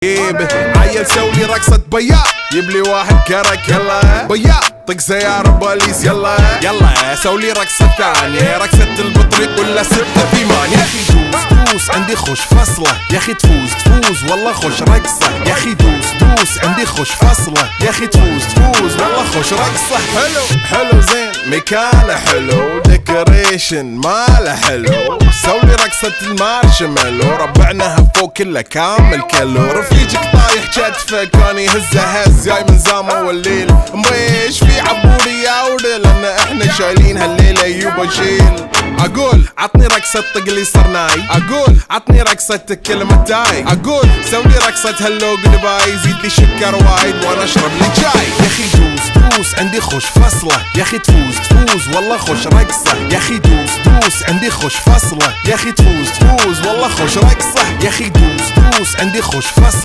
عيل سوي رقصة بيا يبلي واحد كرك يلا بيا طق سيارة بوليس يلا يلا سوي رقصة ثانية رقصة البطريق ولا 6 في 8 يا اخي دوس عندي خوش فصلة يا اخي تفوز والله خوش رقصة يا اخي دوس عندي خوش فصلة يا اخي تفوز والله خوش رقصة حلو زين مكانه حلو ديكوريشن ماله حلو سوي رقصة المارشميلو ربعناها فوق كله كامل كيلو رفيجك طايح كتفك كان يهز جاي من زامه والليل مبيش في عبوري يا ودي لان احنا شايلين هالليلة يوبا شيل اقول عطني رقصة طقلي صرناي اقول عطني رقصة كلمة تاي اقول سوي رقصة هلو قدباي زيد لي شكر وايد وانا اشرب لي جاي يا اخي دوس عندي خوش فصلة يا اخي تفوز والله خوش رقصة يا اخي دوس عندي خوش فصلة يا اخي تفوز والله خوش رقصة يا اخي دوس عندي خوش فصلة